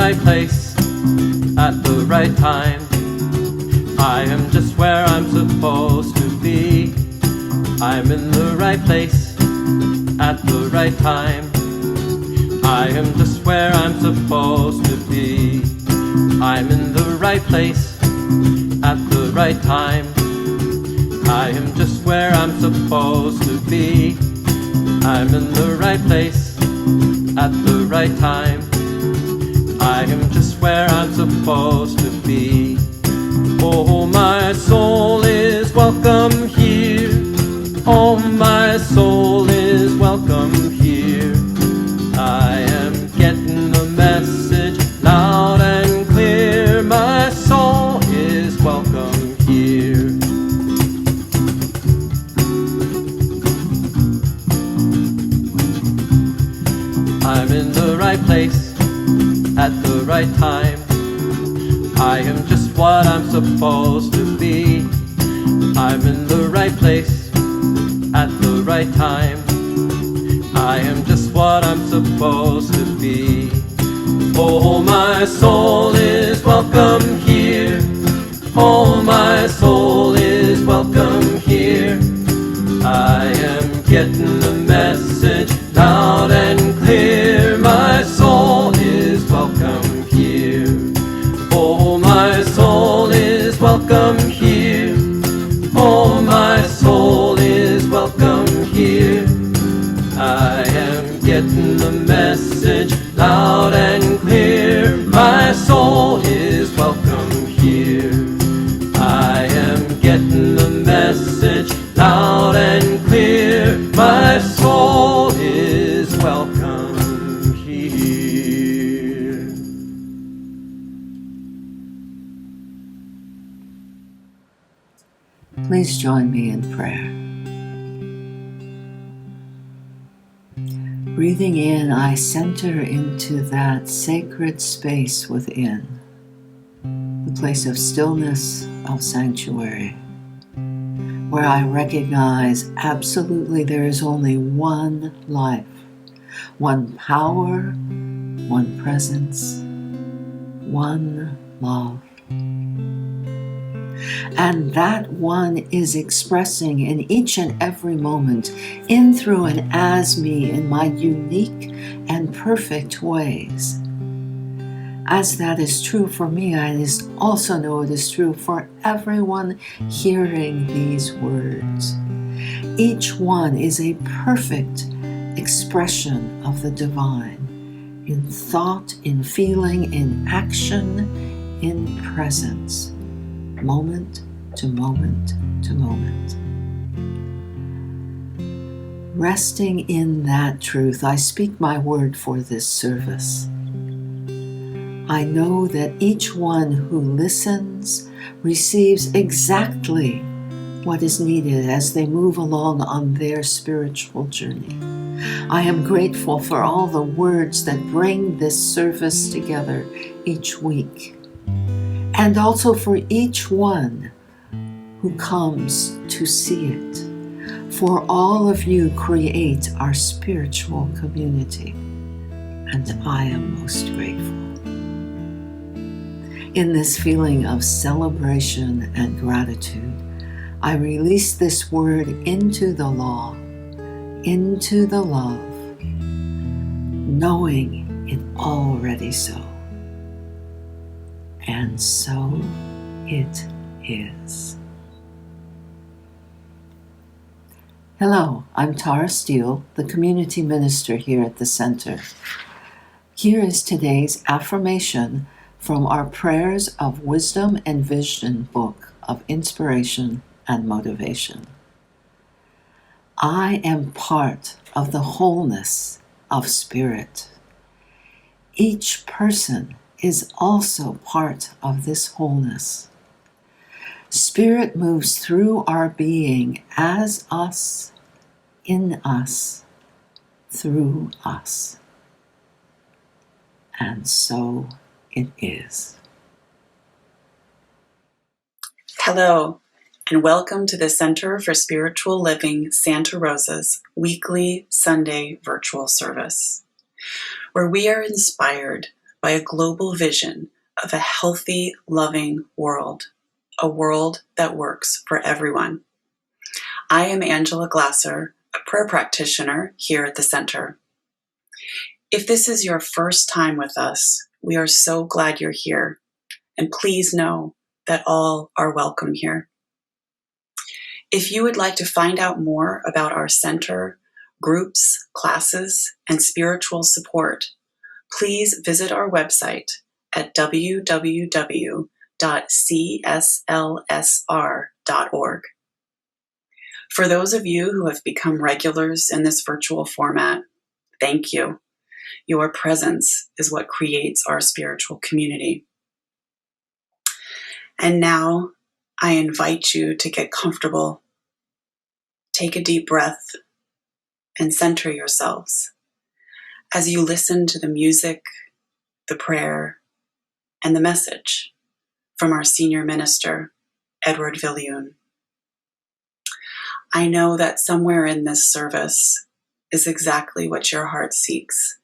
right place at the right time. I am just where I'm supposed to be. I'm in the right place at the right time. I am just where I'm supposed to be. I'm in the right place at the right time. I am just where I'm supposed to be. I'm in the right place at the right time. I am just where I'm supposed to be. Oh, my soul is welcome here. Oh, my soul is welcome here. I am getting the message loud and clear. My soul is welcome here. I'm in the right place at the right time. I am just what I'm supposed to be. I'm in the right place at the right time. I am just what I'm supposed to be. Oh, my soul is welcome here. Oh, my soul is welcome here. I am getting the message loud and clear. My soul is welcome here. Oh, my soul is welcome here. Oh, my soul is welcome here. I am getting the message loud and clear. My soul is welcome here. I am getting the message loud and clear. My soul is welcome here. Please join me in prayer. Breathing in, I center into that sacred space within, the place of stillness, of sanctuary, where I recognize absolutely there is only one life, one power, one presence, one love. And that one is expressing in each and every moment, in, through, and as me in my unique and perfect ways. As that is true for me, I also know it is true for everyone hearing these words. Each one is a perfect expression of the divine, in thought, in feeling, in action, in presence, moment to moment to moment. Resting in that truth, I speak my word for this service. I know that each one who listens receives exactly what is needed as they move along on their spiritual journey. I am grateful for all the words that bring this service together each week, and also for each one who comes to see it. For all of you create our spiritual community, and I am most grateful. In this feeling of celebration and gratitude, I release this word into the law, into the love, knowing it already so. And so it is. Hello, I'm Tara Steele, the community minister here at the center. Here is today's affirmation from our Prayers of Wisdom and Vision book of inspiration and motivation. I am part of the wholeness of spirit. Each person is also part of this wholeness. Spirit moves through our being as us, in us, through us. And so it is. Hello, and welcome to the Center for Spiritual Living Santa Rosa's weekly Sunday virtual service, where we are inspired by a global vision of a healthy, loving world, a world that works for everyone. I am Angela Glasser, a prayer practitioner here at the center. If this is your first time with us, we are so glad you're here, and please know that all are welcome here. If you would like to find out more about our center, groups, classes, and spiritual support, please visit our website at www.cslsr.org. For those of you who have become regulars in this virtual format, thank you. Your presence is what creates our spiritual community. And now I invite you to get comfortable, take a deep breath, and center yourselves as you listen to the music, the prayer, and the message from our senior minister, Edward Viljoen. I know that somewhere in this service is exactly what your heart seeks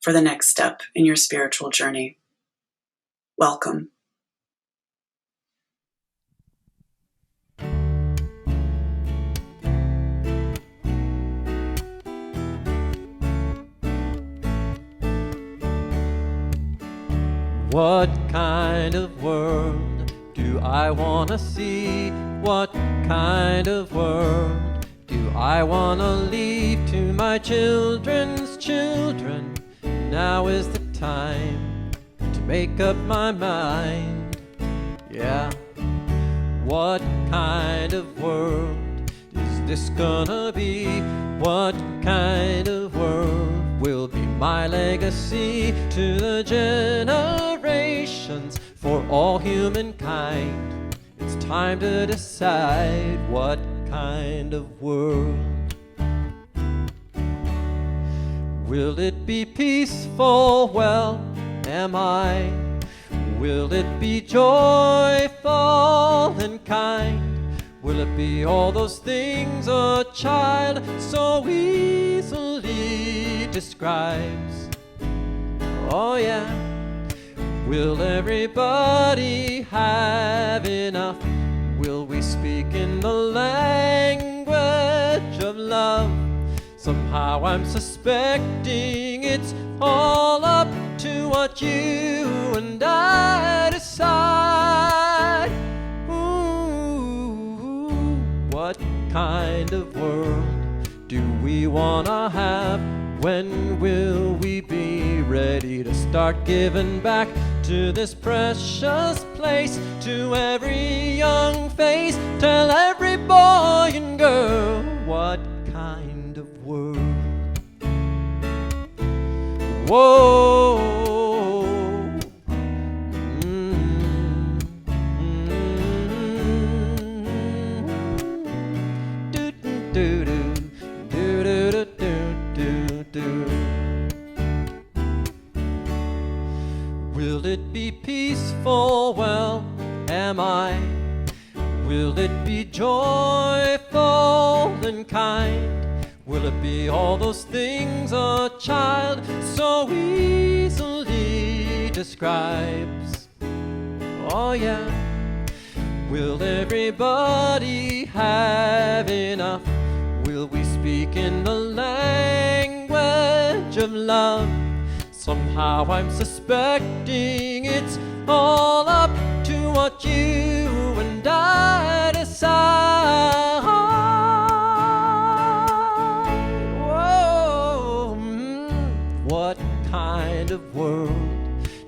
for the next step in your spiritual journey. Welcome. What kind of world do I want to see? What kind of world do I want to leave to my children's children? Now is the time to make up my mind. Yeah. What kind of world is this gonna be? What kind of world will be my legacy to the generations for all humankind? It's time to decide what kind of world. Will it be peaceful? Well, am I? Will it be joyful and kind? Will it be all those things a child so easily describes? Oh yeah. Will everybody have enough? Will we speak in the language of love? Somehow I'm suspecting it's all up to what you and I decide. Ooh, what kind of world do we wanna have? When will we be ready to start giving back to this precious place, to every young face? Tell every boy and girl what kind of world. Whoa. Do do do do do do do do. Will it be peaceful? Well, am I? Will it be joyful and kind? Will it be all those things a child so easily describes? Oh yeah. Will everybody have enough? Will we speak in the language of love? Somehow I'm suspecting it's all up to what you and I decide. What kind of world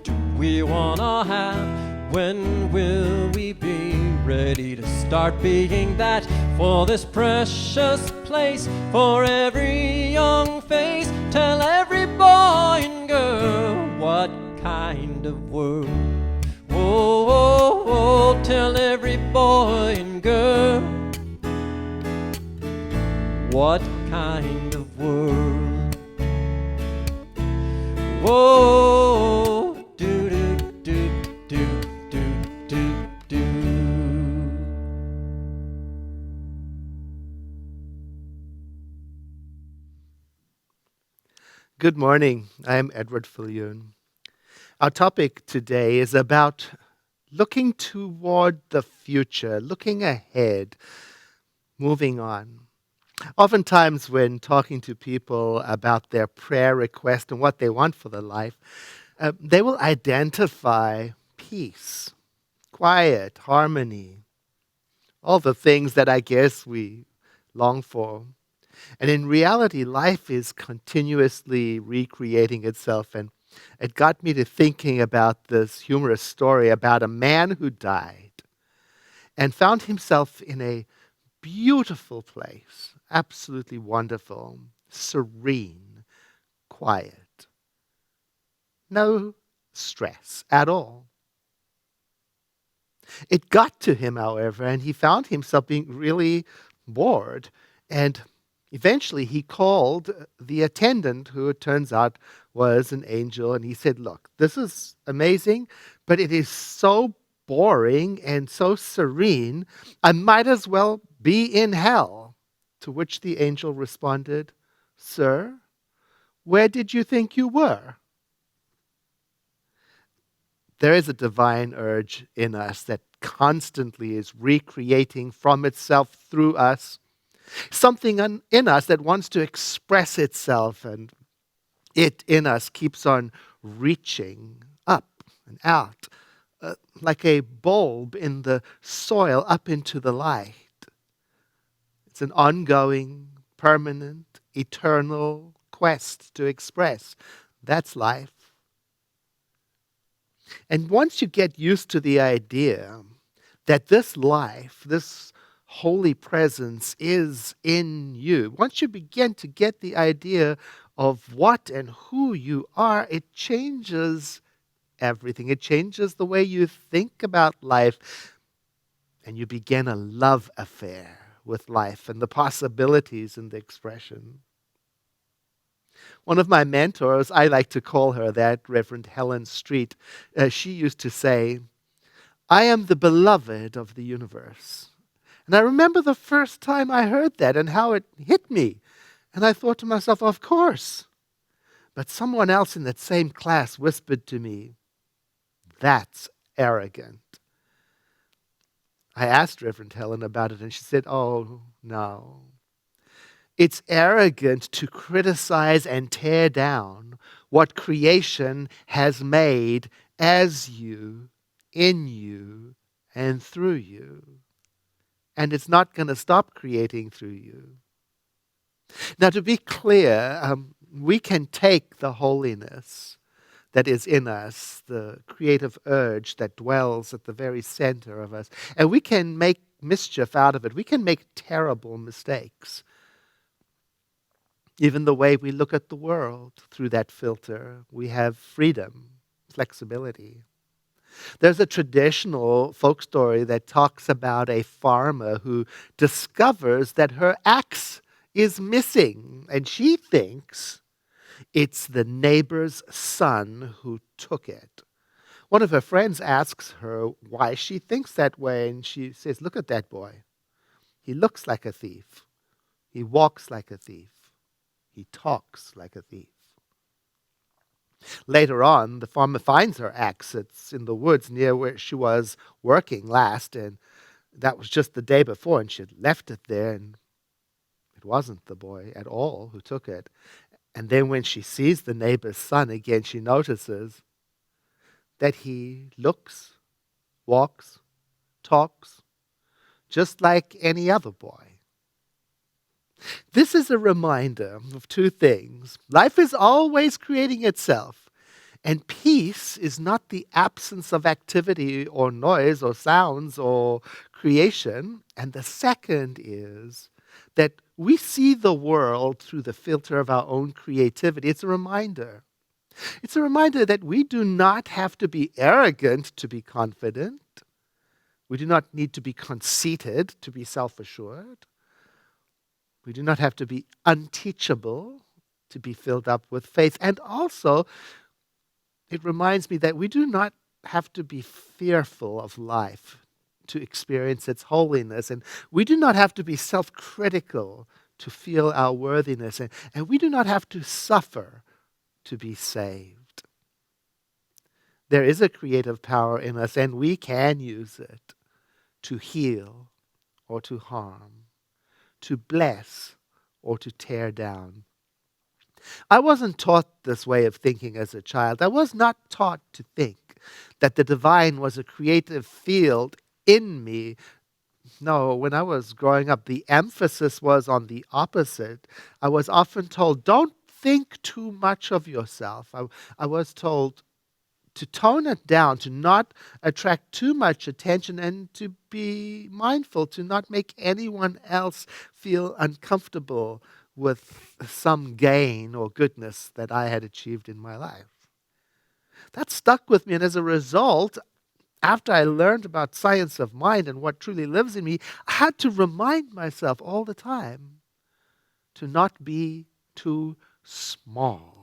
do we wanna have? When will we be ready to start being that for this precious place, for every young face? Tell every boy and girl what kind of world. Oh, oh, oh, tell every boy and girl what kind of world. Whoa, do do do do do do do. Good morning. I am Edward Viljoen. Our topic today is about looking toward the future, looking ahead, moving on. Oftentimes, when talking to people about their prayer request and what they want for their life, they will identify peace, quiet, harmony, all the things that I guess we long for. And in reality, life is continuously recreating itself. And it got me to thinking about this humorous story about a man who died and found himself in a beautiful place, absolutely wonderful, serene, quiet, no stress at all. It got to him, however, and he found himself being really bored. And eventually he called the attendant, who it turns out was an angel, and he said, "Look, this is amazing, but it is so boring and so serene, I might as well be in hell." To which the angel responded, "Sir, where did you think you were?" There is a divine urge in us that constantly is recreating from itself through us, something in us that wants to express itself, and it in us keeps on reaching up and out, like a bulb in the soil up into the light. It's an ongoing, permanent, eternal quest to express. That's life. And once you get used to the idea that this life, this holy presence is in you, once you begin to get the idea of what and who you are, it changes everything. It changes the way you think about life, and you begin a love affair with life and the possibilities and the expression. One of my mentors, I like to call her that, Reverend Helen Street, she used to say, "I am the beloved of the universe." And I remember the first time I heard that and how it hit me. And I thought to myself, of course. But someone else in that same class whispered to me, "That's arrogant." I asked Reverend Helen about it, and she said, "Oh, no. It's arrogant to criticize and tear down what creation has made as you, in you, and through you. And it's not going to stop creating through you." Now, to be clear, we can take the holiness that is in us, the creative urge that dwells at the very center of us, and we can make mischief out of it. We can make terrible mistakes. Even the way we look at the world through that filter, we have freedom, flexibility. There's a traditional folk story that talks about a farmer who discovers that her axe is missing, and she thinks it's the neighbor's son who took it. One of her friends asks her why she thinks that way, and she says, "Look at that boy. He looks like a thief. He walks like a thief. He talks like a thief." Later on, the farmer finds her axe. It's in the woods near where she was working last, and that was just the day before, and she had left it there, and it wasn't the boy at all who took it. And then when she sees the neighbor's son again, she notices that he looks, walks, talks, just like any other boy. This is a reminder of two things. Life is always creating itself, and peace is not the absence of activity or noise or sounds or creation. And the second is that we see the world through the filter of our own creativity. It's a reminder. It's a reminder that we do not have to be arrogant to be confident. We do not need to be conceited to be self-assured. We do not have to be unteachable to be filled up with faith. And also, it reminds me that we do not have to be fearful of life to experience its holiness. And we do not have to be self-critical to feel our worthiness. And we do not have to suffer to be saved. There is a creative power in us, and we can use it to heal or to harm, to bless or to tear down. I wasn't taught this way of thinking as a child. I was not taught to think that the divine was a creative field in me. No, when I was growing up, the emphasis was on the opposite. I was often told, don't think too much of yourself. I was told to tone it down, to not attract too much attention, and to be mindful, to not make anyone else feel uncomfortable with some gain or goodness that I had achieved in my life. That stuck with me, and as a result, after I learned about science of mind and what truly lives in me, I had to remind myself all the time to not be too small.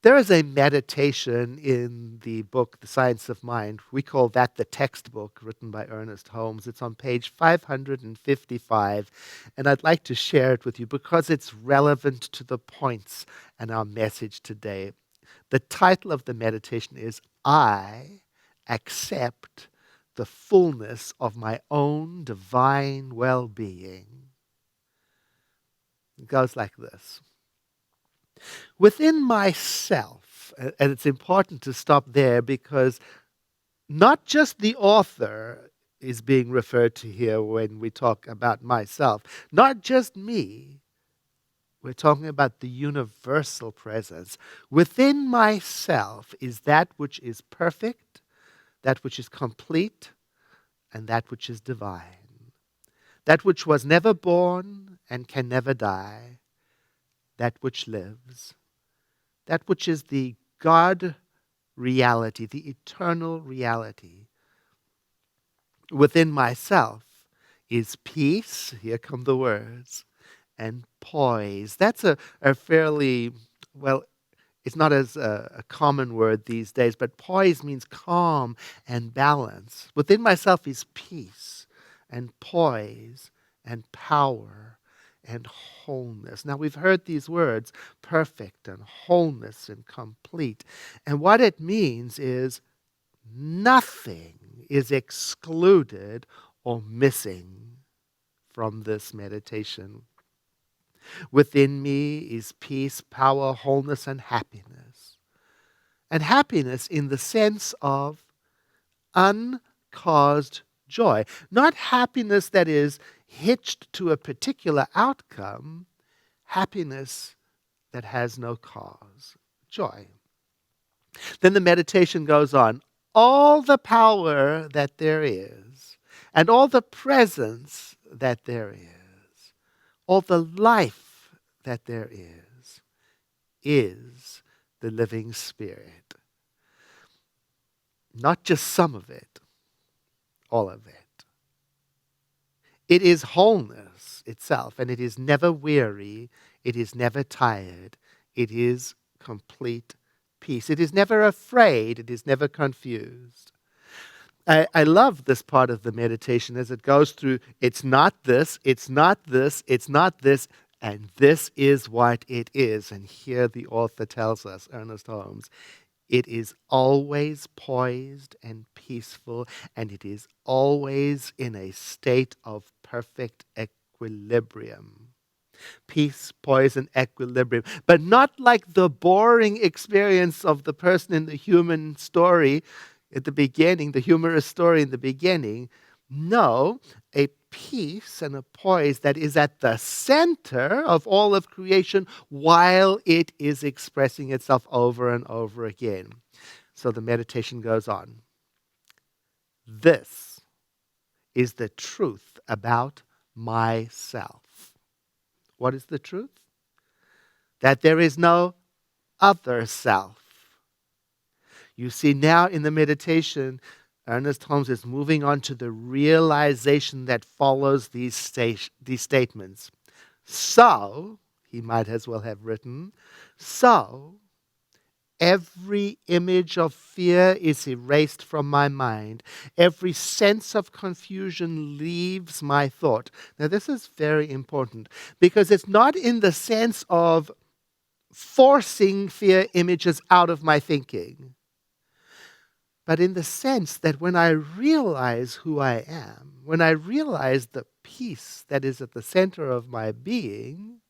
There is a meditation in the book, The Science of Mind. We call that the textbook, written by Ernest Holmes. It's on page 555, and I'd like to share it with you because it's relevant to the points and our message today. The title of the meditation is, I Accept the Fullness of My Own Divine Well-Being. It goes like this. Within myself, and it's important to stop there because not just the author is being referred to here when we talk about myself, not just me. We're talking about the universal presence. Within myself is that which is perfect, that which is complete, and that which is divine. That which was never born and can never die. That which lives, that which is the God reality, the eternal reality. Within myself is peace, here come the words, and poise. That's a fairly, well, it's not as a common word these days, but poise means calm and balance. Within myself is peace and poise and power and wholeness. Now, we've heard these words, perfect and wholeness and complete. And what it means is nothing is excluded or missing from this meditation. Within me is peace, power, wholeness, and happiness. And happiness in the sense of uncaused joy. Not happiness that is hitched to a particular outcome, happiness that has no cause, joy. Then the meditation goes on. All the power that there is, and all the presence that there is, all the life that there is the living Spirit. Not just some of it, all of it. It is wholeness itself, and it is never weary, it is never tired, it is complete peace. It is never afraid, it is never confused. I love this part of the meditation as it goes through, it's not this, it's not this, it's not this, and this is what it is. And here the author tells us, Ernest Holmes, it is always poised and peaceful, and it is always in a state of perfect equilibrium. Peace, poise, and equilibrium. But not like the boring experience of the person in the human story at the beginning, the humorous story in the beginning. No, a peace and a poise that is at the center of all of creation while it is expressing itself over and over again. So the meditation goes on. This is the truth about myself. What is the truth? That there is no other self. You see, now in the meditation, Ernest Holmes is moving on to the realization that follows these statements. So, he might as well have written, so every image of fear is erased from my mind. Every sense of confusion leaves my thought. Now, this is very important because it's not in the sense of forcing fear images out of my thinking, but in the sense that when I realize who I am, when I realize the peace that is at the center of my being,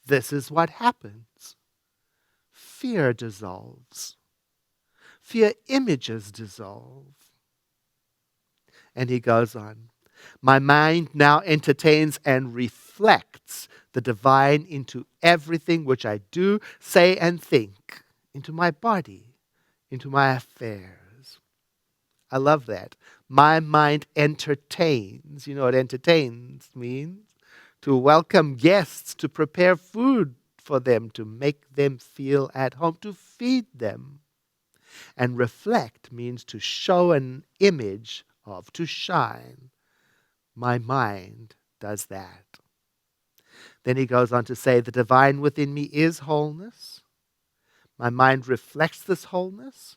this is what happens. Fear dissolves. Fear images dissolve. And he goes on, my mind now entertains and reflects the divine into everything which I do, say, and think, into my body, into my affairs. I love that. My mind entertains. You know what entertains means? To welcome guests, to prepare food for them, to make them feel at home, to feed them. And reflect means to show an image of, to shine. My mind does that. Then he goes on to say, the divine within me is wholeness. My mind reflects this wholeness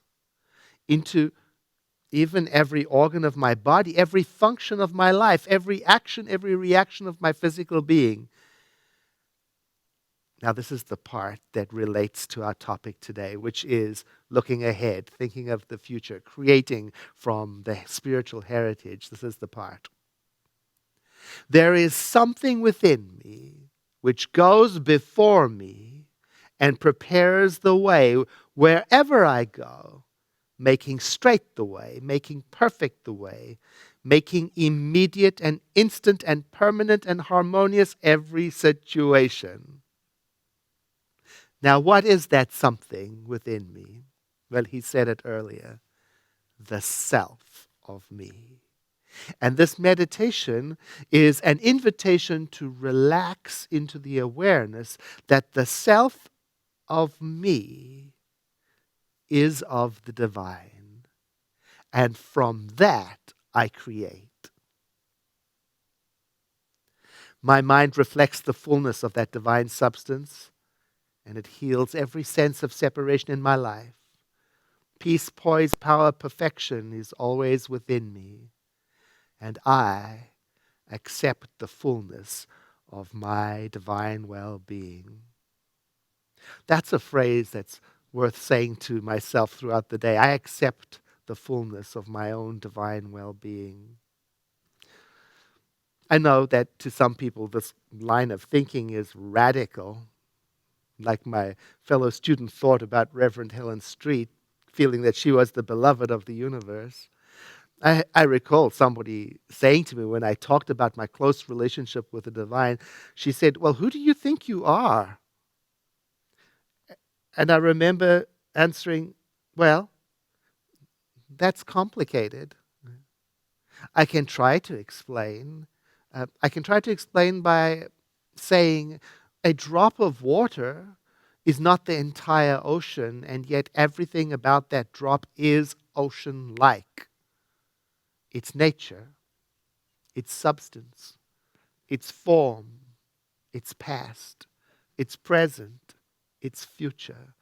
into even every organ of my body, every function of my life, every action, every reaction of my physical being. Now, this is the part that relates to our topic today, which is looking ahead, thinking of the future, creating from the spiritual heritage. This is the part. There is something within me which goes before me and prepares the way wherever I go, making straight the way, making perfect the way, making immediate and instant and permanent and harmonious every situation. Now, what is that something within me? Well, he said it earlier, the self of me. And this meditation is an invitation to relax into the awareness that the self of me is of the divine. And from that, I create. My mind reflects the fullness of that divine substance, and it heals every sense of separation in my life. Peace, poise, power, perfection is always within me, and I accept the fullness of my divine well-being. That's a phrase that's worth saying to myself throughout the day. I accept the fullness of my own divine well-being. I know that to some people this line of thinking is radical, like my fellow student thought about Reverend Helen Street, feeling that she was the beloved of the universe. I recall somebody saying to me when I talked about my close relationship with the divine, she said, well, who do you think you are? And I remember answering, well, that's complicated. I can try to explain. I can try to explain by saying a drop of water is not the entire ocean, and yet everything about that drop is ocean-like. Its nature, its substance, its form, its past, its present, its future.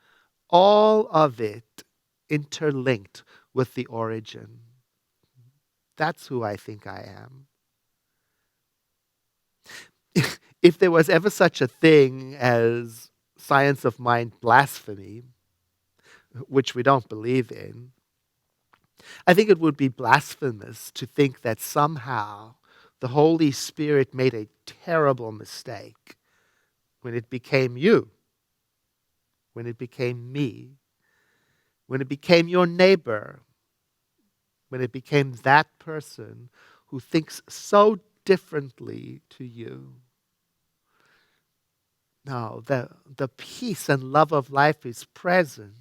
All of it interlinked with the origin. That's who I think I am. If there was ever such a thing as science of mind blasphemy, which we don't believe in, I think it would be blasphemous to think that somehow the Holy Spirit made a terrible mistake when it became you, when it became me, when it became your neighbor, when it became that person who thinks so differently to you. No, the peace and love of life is present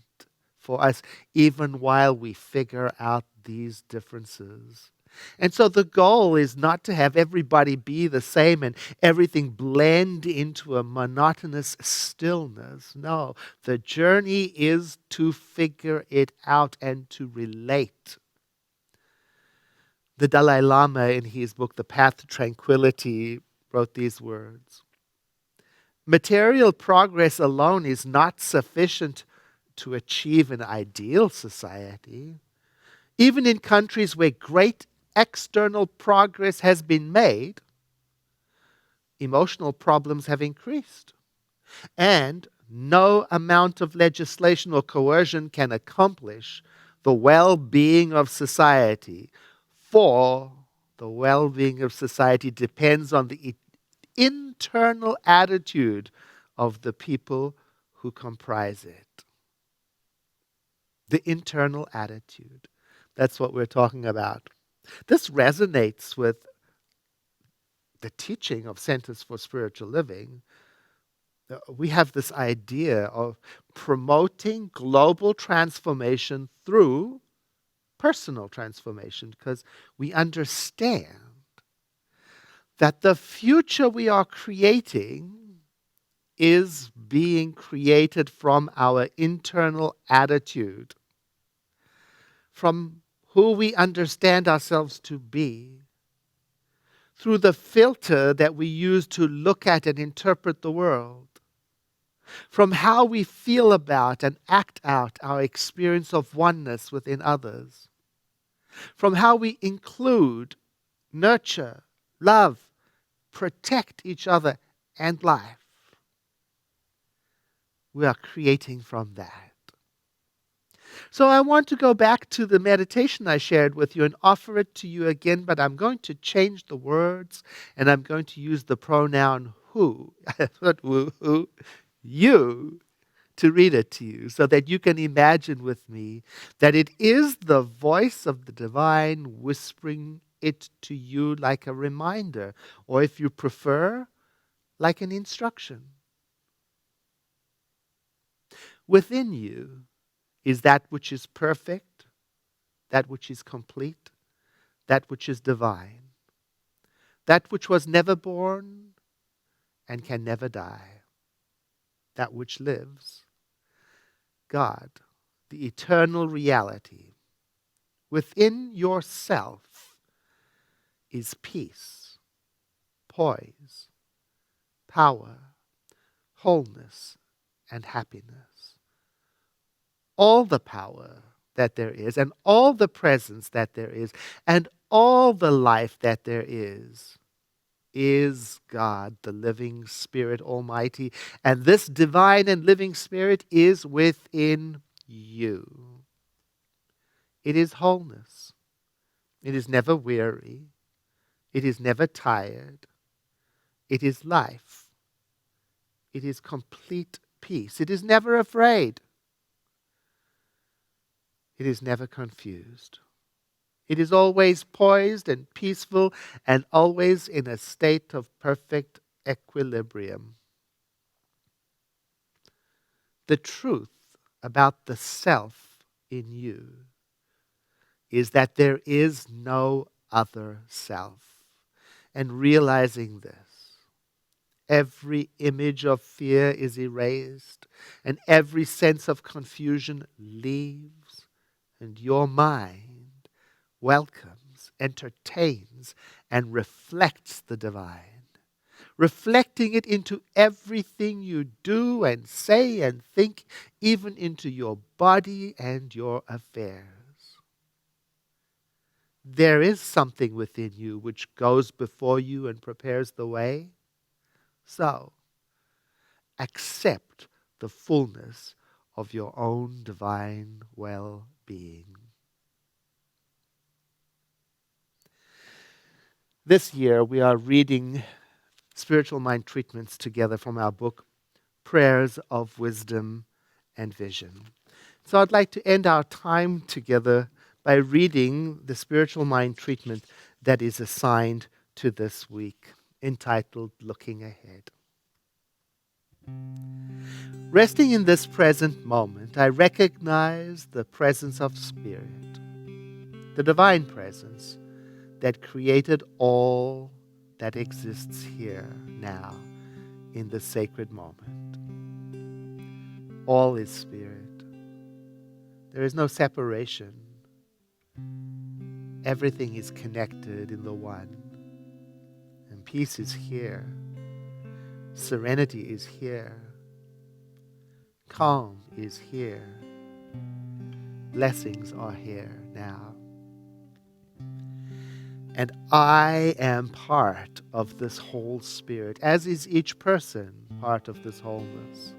for us even while we figure out these differences. And so the goal is not to have everybody be the same and everything blend into a monotonous stillness. No, the journey is to figure it out and to relate. The Dalai Lama, in his book, The Path to Tranquility, wrote these words. Material progress alone is not sufficient to achieve an ideal society. Even in countries where great external progress has been made, emotional problems have increased. And No amount of legislation or coercion can accomplish the well-being of society, for the well-being of society depends on the internal attitude of the people who comprise it. The internal attitude. That's what we're talking about. This resonates with the teaching of Centers for Spiritual Living. We have this idea of promoting global transformation through personal transformation, because we understand that the future we are creating is being created from our internal attitude, from who we understand ourselves to be, through the filter that we use to look at and interpret the world, from how we feel about and act out our experience of oneness within others, from how we include, nurture, love, protect each other and life. We are creating from that. So I want to go back to the meditation I shared with you and offer it to you again, but I'm going to change the words and I'm going to use the pronoun who, not who, you, to read it to you so that you can imagine with me that it is the voice of the divine whispering it to you like a reminder, or if you prefer, like an instruction. Within you is that which is perfect, that which is complete, that which is divine, that which was never born and can never die, that which lives, God, the eternal reality. Within yourself is peace, poise, power, wholeness, and happiness. All the power that there is, and all the presence that there is, and all the life that there is God, the living Spirit Almighty. And this divine and living Spirit is within you. It is wholeness. It is never weary. It is never tired. It is life. It is complete peace. It is never afraid. It is never confused. It is always poised and peaceful and always in a state of perfect equilibrium. The truth about the self in you is that there is no other self. And realizing this, every image of fear is erased and every sense of confusion leaves, and your mind welcomes, entertains, and reflects the divine, reflecting it into everything you do and say and think, even into your body and your affairs. There is something within you which goes before you and prepares the way. So, accept the fullness of your own divine well-being. This year, we are reading Spiritual Mind Treatments together from our book, Prayers of Wisdom and Vision. So I'd like to end our time together by reading the Spiritual Mind Treatment that is assigned to this week, entitled Looking Ahead. Resting in this present moment, I recognize the presence of Spirit, the divine presence that created all that exists here now in the sacred moment. All is Spirit. There is no separation. Everything is connected in the one. And peace is here. Serenity is here. Calm is here. Blessings are here now. And I am part of this whole Spirit, as is each person part of this wholeness.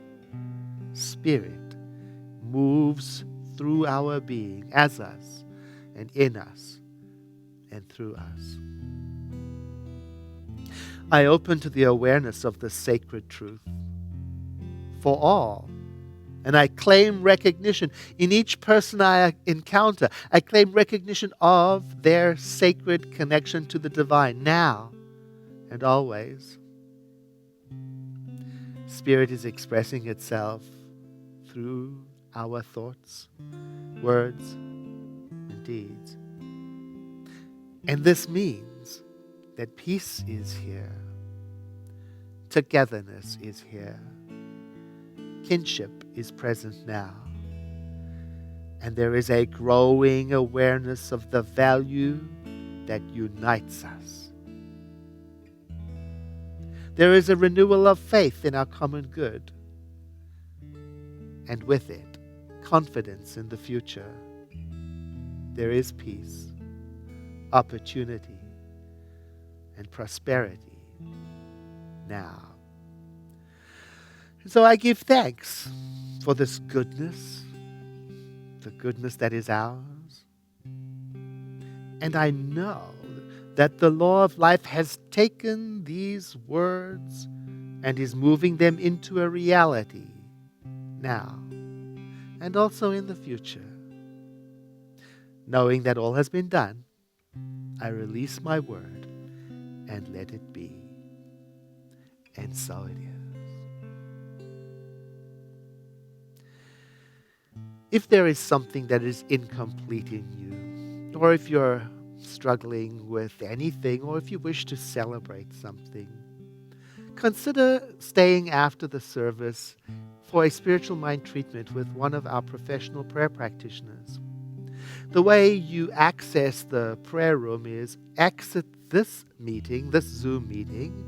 Spirit moves through our being, as us, and in us, and through us. I open to the awareness of the sacred truth for all, and I claim recognition in each person I encounter. I claim recognition of their sacred connection to the divine, now and always. Spirit is expressing itself through our thoughts, words, and deeds. And this means that peace is here, togetherness is here, kinship is present now, and there is a growing awareness of the value that unites us. There is a renewal of faith in our common good, and with it, confidence in the future. There is peace, opportunity, and prosperity now. And so I give thanks for this goodness, the goodness that is ours. And I know that the law of life has taken these words and is moving them into a reality now and also in the future. Knowing that all has been done, I release my word and let it be. And so it is. If there is something that is incomplete in you, or if you're struggling with anything, or if you wish to celebrate something, consider staying after the service for a spiritual mind treatment with one of our professional prayer practitioners. The way you access the prayer room is exit this meeting, this Zoom meeting,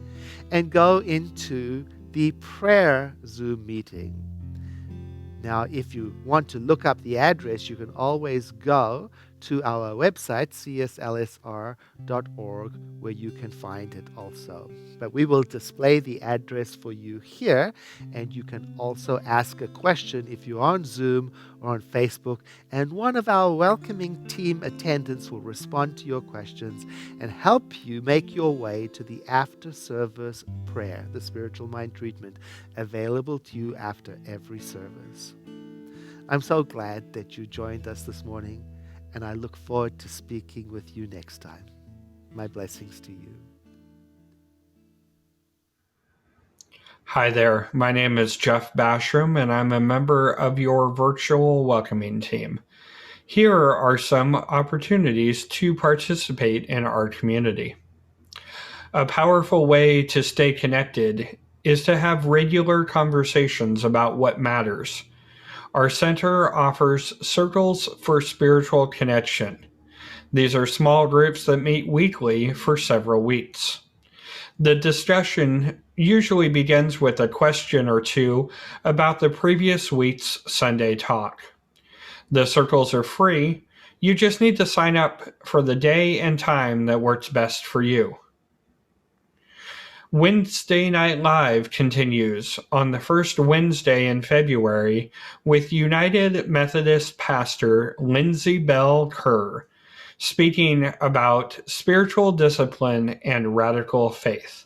and go into the prayer Zoom meeting. Now, if you want to look up the address, you can always go to our website, cslsr.org, where you can find it also. But we will display the address for you here, and you can also ask a question if you're on Zoom or on Facebook, and one of our welcoming team attendants will respond to your questions and help you make your way to the after-service prayer, the spiritual mind treatment, available to you after every service. I'm so glad that you joined us this morning, and I look forward to speaking with you next time. My blessings to you. Hi there, my name is Jeff Basham, and I'm a member of your virtual welcoming team. Here are some opportunities to participate in our community. A powerful way to stay connected is to have regular conversations about what matters. Our center offers Circles for Spiritual Connection. These are small groups that meet weekly for several weeks. The discussion usually begins with a question or two about the previous week's Sunday talk. The circles are free. You just need to sign up for the day and time that works best for you. Wednesday Night Live continues on the first Wednesday in February with United Methodist pastor Lindsay Bell Kerr speaking about spiritual discipline and radical faith.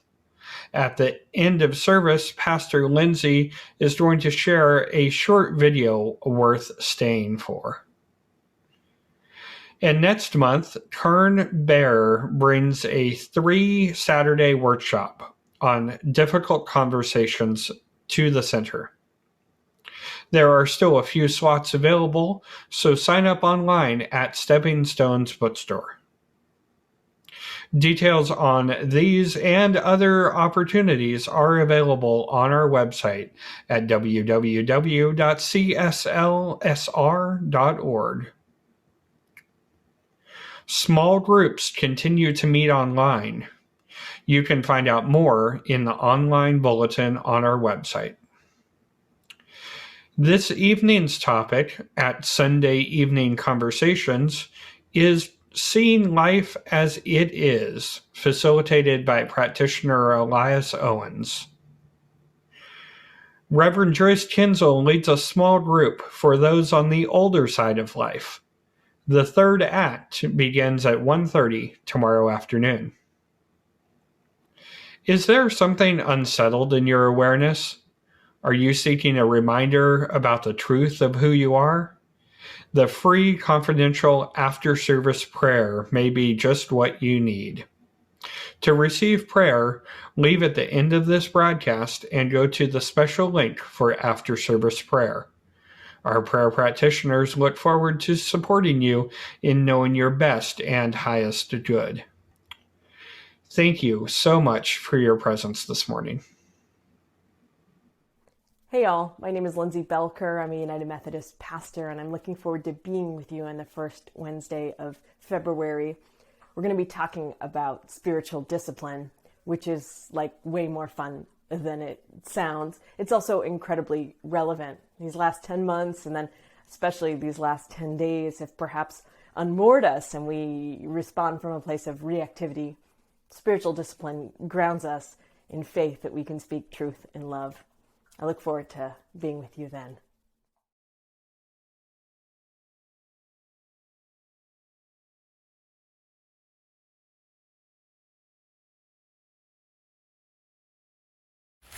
At the end of service, Pastor Lindsay is going to share a short video worth staying for. And next month, Kern Bear brings a 3-Saturday workshop on difficult conversations to the center. There are still a few slots available, so sign up online at Stepping Stones Bookstore. Details on these and other opportunities are available on our website at www.cslsr.org. Small groups continue to meet online. You can find out more in the online bulletin on our website. This evening's topic at Sunday Evening Conversations is Seeing Life as It Is, facilitated by practitioner Elias Owens. Reverend Joyce Kinzel leads a small group for those on the older side of life. The third act begins at 1:30 tomorrow afternoon. Is there something unsettled in your awareness? Are you seeking a reminder about the truth of who you are? The free, confidential after-service prayer may be just what you need. To receive prayer, leave at the end of this broadcast and go to the special link for after-service prayer. Our prayer practitioners look forward to supporting you in knowing your best and highest good. Thank you so much for your presence this morning. Hey y'all, my name is Lindsay Belker. I'm a United Methodist pastor, and I'm looking forward to being with you on the first Wednesday of February. We're going to be talking about spiritual discipline, which is like way more fun than it sounds. It's also incredibly relevant. These last 10 months, and then especially these last 10 days, have perhaps unmoored us and we respond from a place of reactivity. Spiritual discipline grounds us in faith that we can speak truth in love. I look forward to being with you then.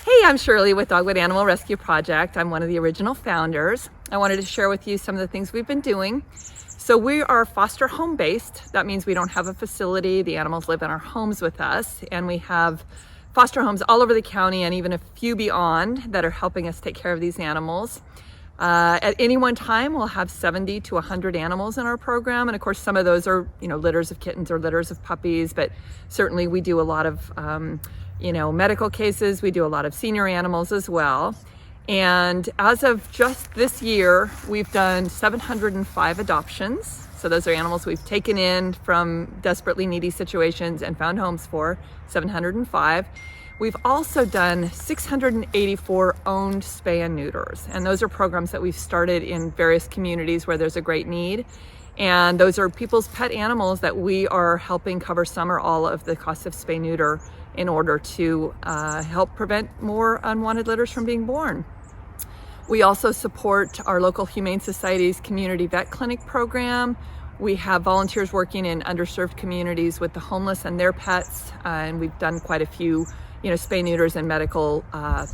Hey, I'm Shirley with Dogwood Animal Rescue Project. I'm one of the original founders. I wanted to share with you some of the things we've been doing. So we are foster home based. That means we don't have a facility. The animals live in our homes with us, and we have foster homes all over the county and even a few beyond that are helping us take care of these animals. At any one time, we'll have 70 to 100 animals in our program. And of course, some of those are, litters of kittens or litters of puppies, but certainly we do a lot of, medical cases. We do a lot of senior animals as well. And as of just this year, we've done 705 adoptions. So those are animals we've taken in from desperately needy situations and found homes for, 705. We've also done 684 owned spay and neuters. And those are programs that we've started in various communities where there's a great need. And those are people's pet animals that we are helping cover some or all of the cost of spay neuter in order to help prevent more unwanted litters from being born. We also support our local Humane Society's community vet clinic program. We have volunteers working in underserved communities with the homeless and their pets, and we've done quite a few spay neuters and medical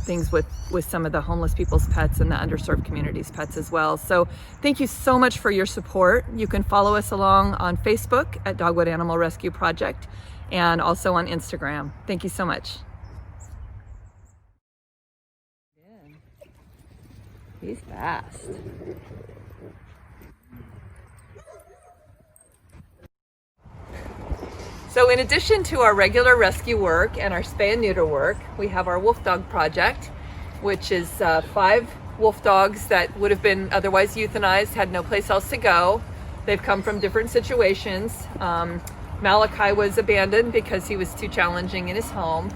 things with some of the homeless people's pets and the underserved communities' pets as well. So thank you so much for your support. You can follow us along on Facebook at Dogwood Animal Rescue Project and also on Instagram. Thank you so much. He's fast. So in addition to our regular rescue work and our spay and neuter work, we have our wolf dog project, which is 5 wolf dogs that would have been otherwise euthanized, had no place else to go. They've come from different situations. Malachi was abandoned because he was too challenging in his home.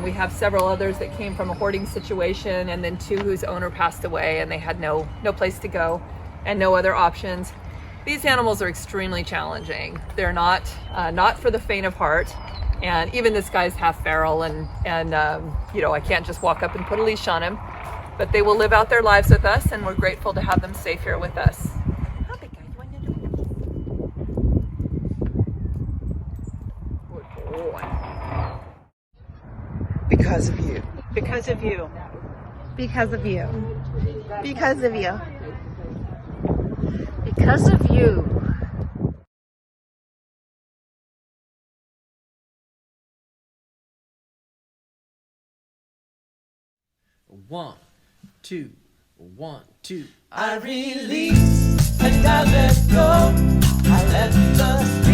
We have several others that came from a hoarding situation, and then 2 whose owner passed away and they had no place to go and no other options. These animals are extremely challenging. They're not for the faint of heart. And even this guy's half feral and I can't just walk up and put a leash on him, but they will live out their lives with us, and we're grateful to have them safe here with us. How big guy? You want to do it? Good boy. Because of you. Because of you. Because of you. Because of you. Because of you. 1, 2, 1, 2. I release and I let go. I let the